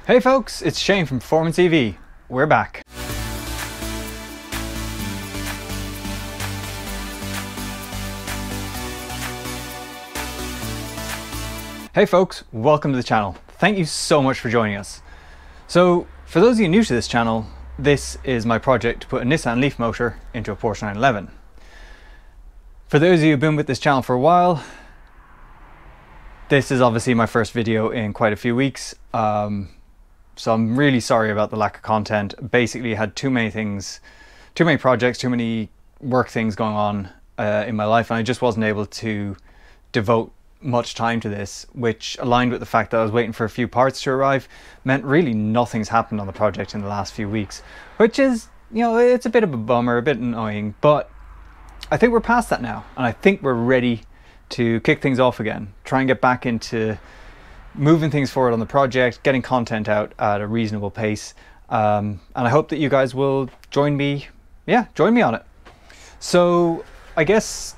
Hey folks, it's Shane from Performance EV. We're back. Hey folks, welcome to the channel. Thank you so much for joining us. So, for those of you new to this channel, this is my project to put a Nissan Leaf motor into a Porsche 911. For those of you who've been with this channel for a while, this is obviously my first video in quite a few weeks. So I'm really sorry about the lack of content. Basically, I had too many things, too many projects, too many work things going on in my life, and I just wasn't able to devote much time to this, which aligned with the fact that I was waiting for a few parts to arrive, meant really nothing's happened on the project in the last few weeks, which is, you know, it's a bit of a bummer, a bit annoying, but I think we're past that now, and I think we're ready to kick things off again, try and get back into moving things forward on the project, getting content out at a reasonable pace, and I hope that you guys will join me on it. So I guess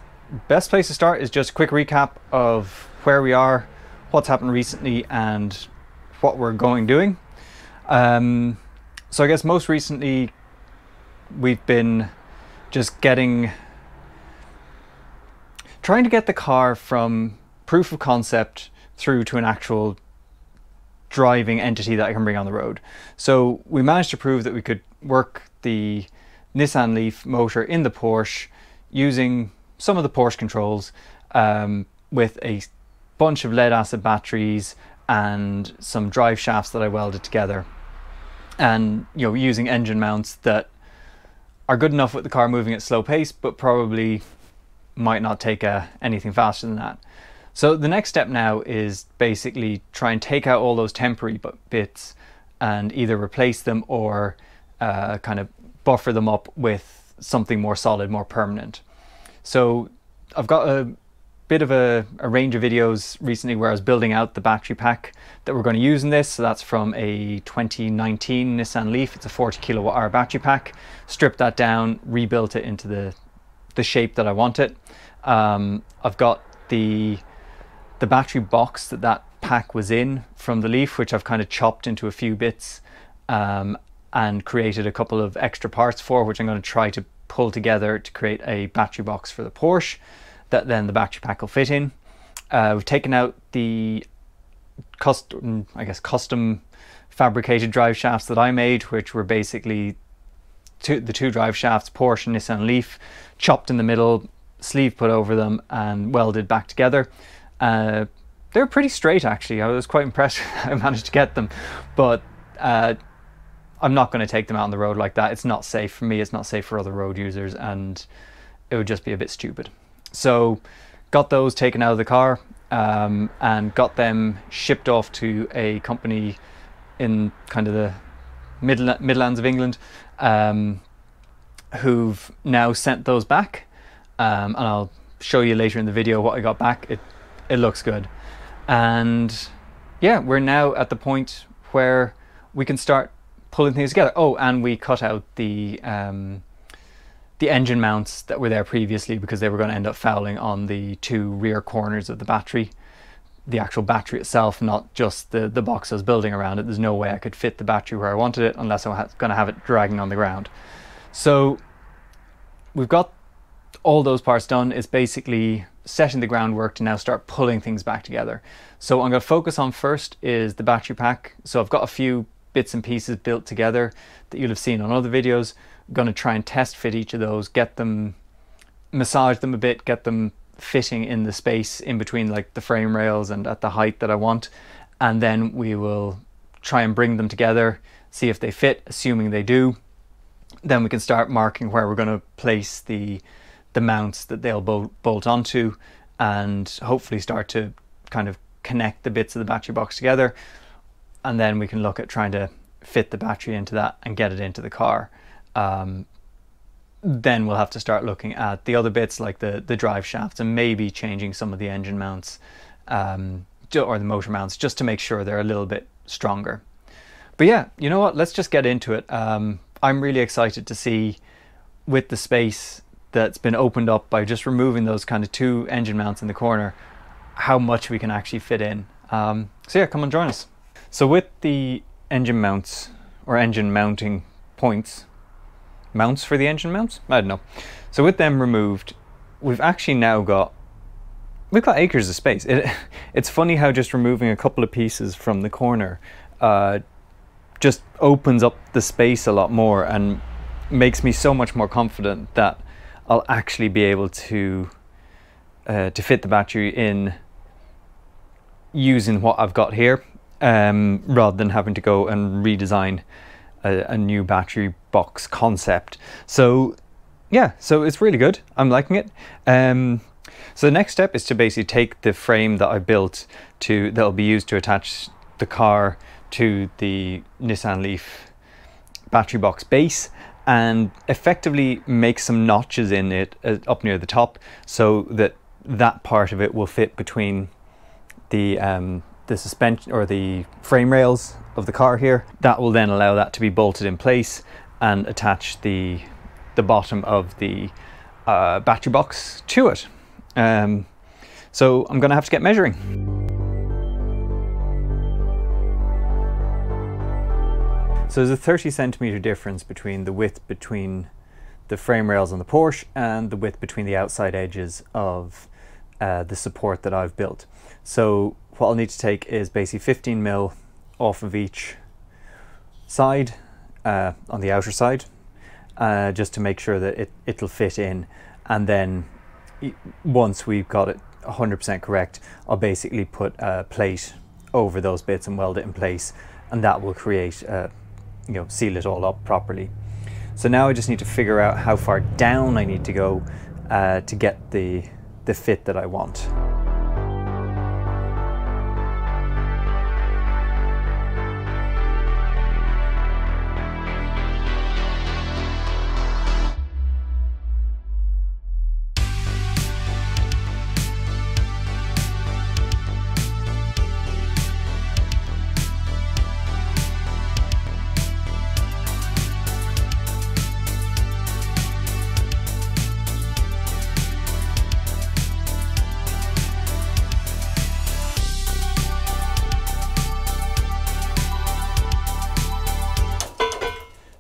best place to start is just a quick recap of where we are, what's happened recently, and what we're doing. So I guess most recently we've been just trying to get the car from proof of concept through to an actual driving entity that I can bring on the road. So we managed to prove that we could work the Nissan Leaf motor in the Porsche using some of the Porsche controls, with a bunch of lead acid batteries and some drive shafts that I welded together, and using engine mounts that are good enough with the car moving at slow pace, but probably might not take anything faster than that. So the next step now is basically try and take out all those temporary bits and either replace them or kind of buffer them up with something more solid, more permanent. So I've got a bit of a range of videos recently where I was building out the battery pack that we're going to use in this. So that's from a 2019 Nissan Leaf. It's a 40 kilowatt hour battery pack. Stripped that down, rebuilt it into the shape that I want it. I've got the battery box that pack was in from the Leaf, which I've kind of chopped into a few bits and created a couple of extra parts for, which I'm going to try to pull together to create a battery box for the Porsche that then the battery pack will fit in. We've taken out the custom fabricated drive shafts that I made, which were basically the two drive shafts, Porsche and Nissan Leaf, chopped in the middle, sleeve put over them and welded back together. They're pretty straight, actually. I was quite impressed I managed to get them, but I'm not going to take them out on the road like that. It's not safe for me, it's not safe for other road users, and it would just be a bit stupid. So got those taken out of the car and got them shipped off to a company in kind of the Midlands of England, who've now sent those back, and I'll show you later in the video what I got back. It looks good, and yeah, we're now at the point where we can start pulling things together. Oh, and we cut out the engine mounts that were there previously because they were going to end up fouling on the two rear corners of the battery, the actual battery itself, not just the box I was building around it. There's no way I could fit the battery where I wanted it unless I was going to have it dragging on the ground. So we've got all those parts done. It's basically setting the groundwork to now start pulling things back together. So what I'm going to focus on first is the battery pack. So I've got a few bits and pieces built together that you'll have seen on other videos. I'm going to try and test fit each of those, get them, massage them a bit, get them fitting in the space in between like the frame rails and at the height that I want, and then we will try and bring them together, see if they fit. Assuming they do, then we can start marking where we're going to place the mounts that they'll bolt onto, and hopefully start to kind of connect the bits of the battery box together, and then we can look at trying to fit the battery into that and get it into the car. Then we'll have to start looking at the other bits like the drive shafts and maybe changing some of the engine mounts or the motor mounts, just to make sure they're a little bit stronger. But yeah, you know what, let's just get into it. I'm really excited to see, with the space that's been opened up by just removing those kind of two engine mounts in the corner, how much we can actually fit in. So yeah, come and join us. So with the engine mounts, or engine mounting points, mounts for the engine mounts, I don't know. So with them removed, we've actually now got acres of space. It's funny how just removing a couple of pieces from the corner just opens up the space a lot more and makes me so much more confident that I'll actually be able to fit the battery in using what I've got here, rather than having to go and redesign a new battery box concept. So yeah, so it's really good. I'm liking it. So the next step is to basically take the frame that I built that'll be used to attach the car to the Nissan Leaf battery box base, and effectively make some notches in it up near the top, so that part of it will fit between the suspension or the frame rails of the car here. That will then allow that to be bolted in place and attach the bottom of the battery box to it. So I'm gonna have to get measuring. So there's a 30 centimeter difference between the width between the frame rails on the Porsche and the width between the outside edges of the support that I've built. So what I'll need to take is basically 15 mil off of each side, on the outer side, just to make sure that it'll fit in. And then once we've got it 100% correct, I'll basically put a plate over those bits and weld it in place, and that will create seal it all up properly. So now I just need to figure out how far down I need to go to get the fit that I want.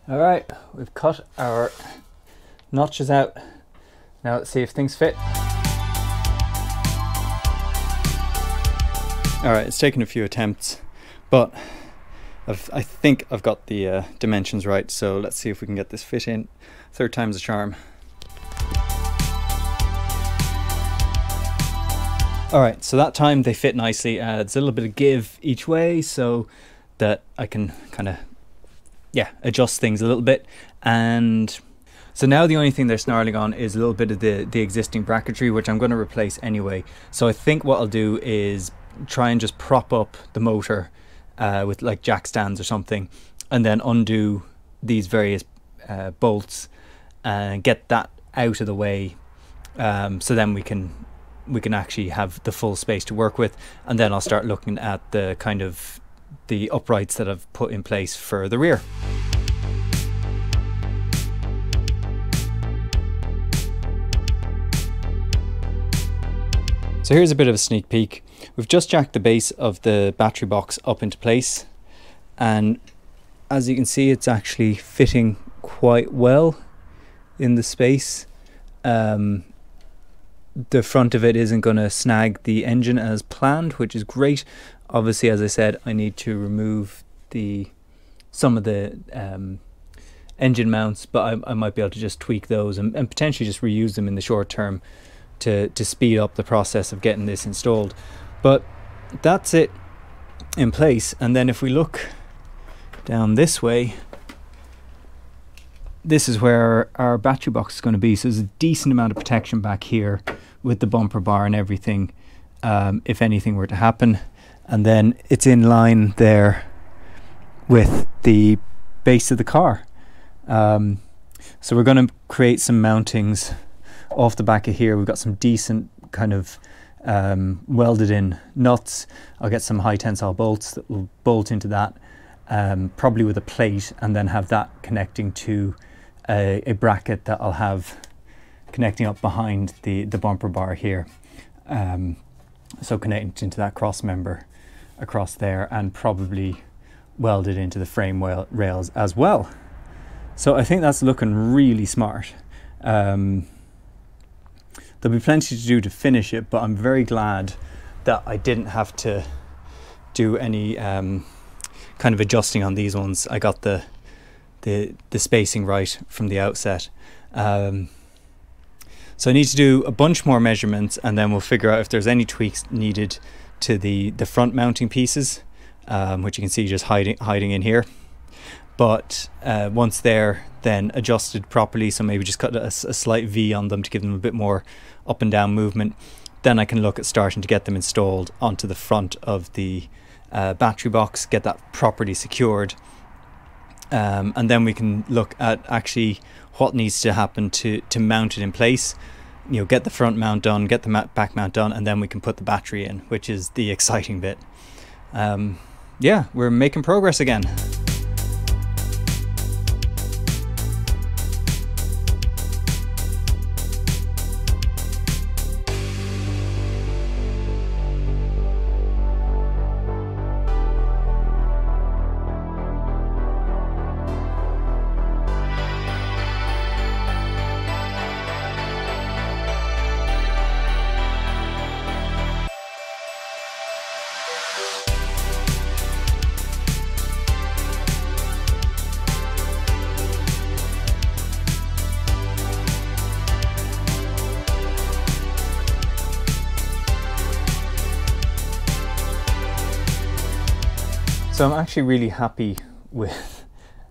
All right, we've cut our notches out. Now let's see if things fit. All right, it's taken a few attempts, but I think I've got the dimensions right. So let's see if we can get this fit in. Third time's a charm. All right, so that time they fit nicely. There's a little bit of give each way so that I can kind of adjust things a little bit. And so now the only thing they're snarling on is a little bit of the existing bracketry, which I'm going to replace anyway. So I think what I'll do is try and just prop up the motor with like jack stands or something, and then undo these various bolts and get that out of the way, so then we can actually have the full space to work with. And then I'll start looking at the kind of the uprights that I've put in place for the rear. So here's a bit of a sneak peek. We've just jacked the base of the battery box up into place, and as you can see, it's actually fitting quite well in the space. The front of it isn't going to snag the engine as planned, which is great. Obviously, as I said, I need to remove some of the engine mounts, but I might be able to just tweak those and potentially just reuse them in the short term to speed up the process of getting this installed. But that's it in place. And then if we look down this way, this is where our battery box is going to be. So there's a decent amount of protection back here with the bumper bar and everything, if anything were to happen. And then it's in line there with the base of the car. So we're going to create some mountings off the back of here. We've got some decent kind of welded in nuts. I'll get some high tensile bolts that will bolt into that, probably with a plate, and then have that connecting to a bracket that I'll have connecting up behind the bumper bar here. So connecting into that cross member across there, and probably welded into the frame rails as well. So I think that's looking really smart. There'll be plenty to do to finish it, but I'm very glad that I didn't have to do any kind of adjusting on these ones. I got the spacing right from the outset. So I need to do a bunch more measurements, and then we'll figure out if there's any tweaks needed to the front mounting pieces, which you can see just hiding in here. But once they're then adjusted properly, so maybe just cut a slight V on them to give them a bit more up and down movement, then I can look at starting to get them installed onto the front of the battery box, get that properly secured. And then we can look at actually what needs to happen to mount it in place. You know, get the front mount done, get the back mount done, and then we can put the battery in, which is the exciting bit. Yeah, we're making progress again. So I'm actually really happy with,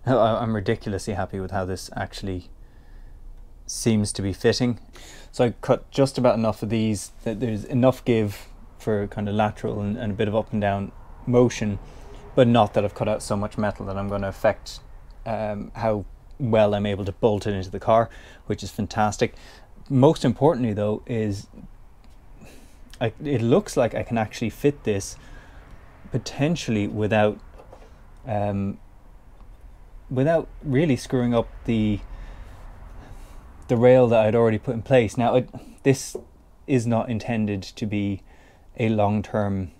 I'm ridiculously happy with how this actually seems to be fitting. So I cut just about enough of these that there's enough give for kind of lateral and a bit of up and down motion, but not that I've cut out so much metal that I'm going to affect how well I'm able to bolt it into the car, which is fantastic. Most importantly though is it looks like I can actually fit this potentially without really screwing up the rail that I'd already put in place. Now this is not intended to be a long-term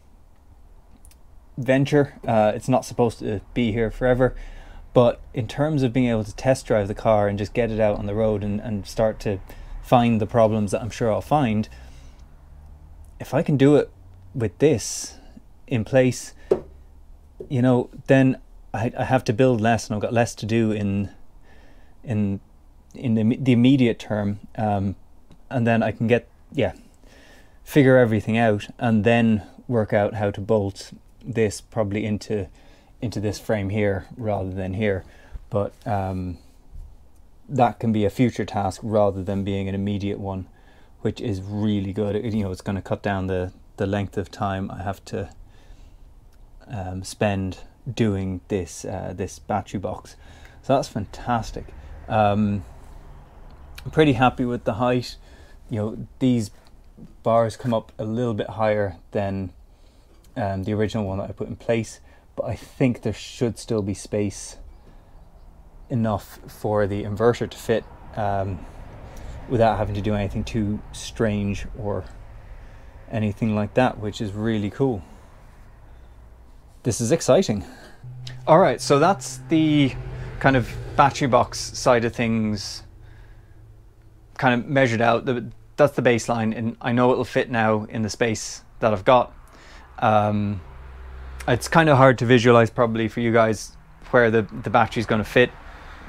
venture. It's not supposed to be here forever, but in terms of being able to test drive the car and just get it out on the road and start to find the problems that I'm sure I'll find, if I can do it with this in place, you know, then I have to build less and I've got less to do in the immediate term, and then I can figure everything out and then work out how to bolt this probably into this frame here rather than here. But that can be a future task rather than being an immediate one, which is really good. You know, it's going to cut down the length of time I have to spend doing this battery box. So that's fantastic. I'm pretty happy with the height. You know, these bars come up a little bit higher than the original one that I put in place, but I think there should still be space enough for the inverter to fit without having to do anything too strange or anything like that, which is really cool. This is exciting. All right, so that's the kind of battery box side of things kind of measured out. That's the baseline, and I know it'll fit now in the space that I've got. It's kind of hard to visualize probably for you guys where the battery is going to fit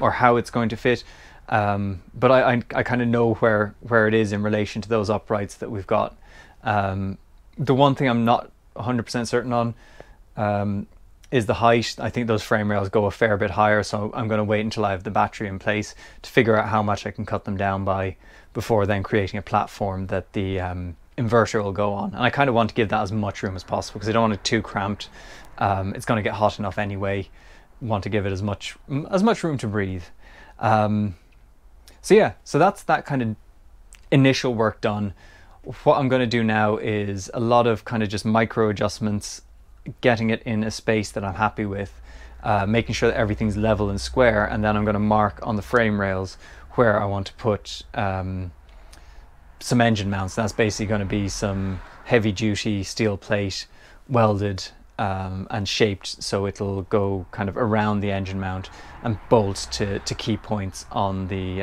or how it's going to fit, but I kind of know where it is in relation to those uprights that we've got. The one thing I'm not 100% certain on is the height. I think those frame rails go a fair bit higher, so I'm going to wait until I have the battery in place to figure out how much I can cut them down by before then creating a platform that the inverter will go on. And I kind of want to give that as much room as possible because I don't want it too cramped. It's going to get hot enough anyway. Want to give it as much room to breathe. So yeah, so that's that kind of initial work done. What I'm going to do now is a lot of kind of just micro adjustments, getting it in a space that I'm happy with, making sure that everything's level and square, and then I'm going to mark on the frame rails where I want to put some engine mounts. That's basically going to be some heavy duty steel plate welded and shaped so it'll go kind of around the engine mount and bolt to key points on the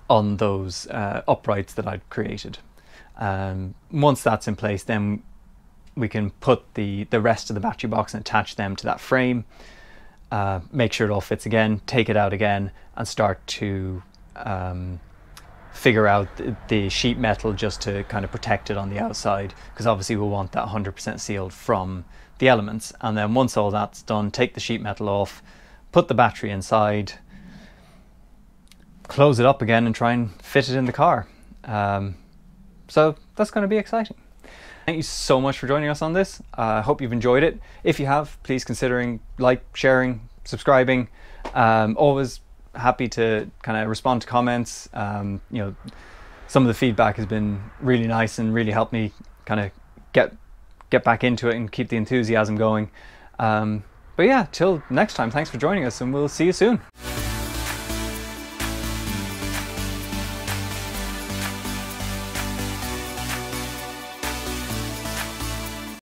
on those uprights that I'd created. Once that's in place, then we can put the rest of the battery box and attach them to that frame, make sure it all fits again, take it out again, and start to figure out the sheet metal just to kind of protect it on the outside, because obviously we'll want that 100% sealed from the elements. And then once all that's done, take the sheet metal off, put the battery inside, close it up again and try and fit it in the car. So that's going to be exciting. Thank you so much for joining us on this. I hope you've enjoyed it. If you have, please considering sharing, subscribing. Always happy to kind of respond to comments. You know, some of the feedback has been really nice and really helped me kind of get back into it and keep the enthusiasm going. But yeah, till next time, thanks for joining us, and we'll see you soon.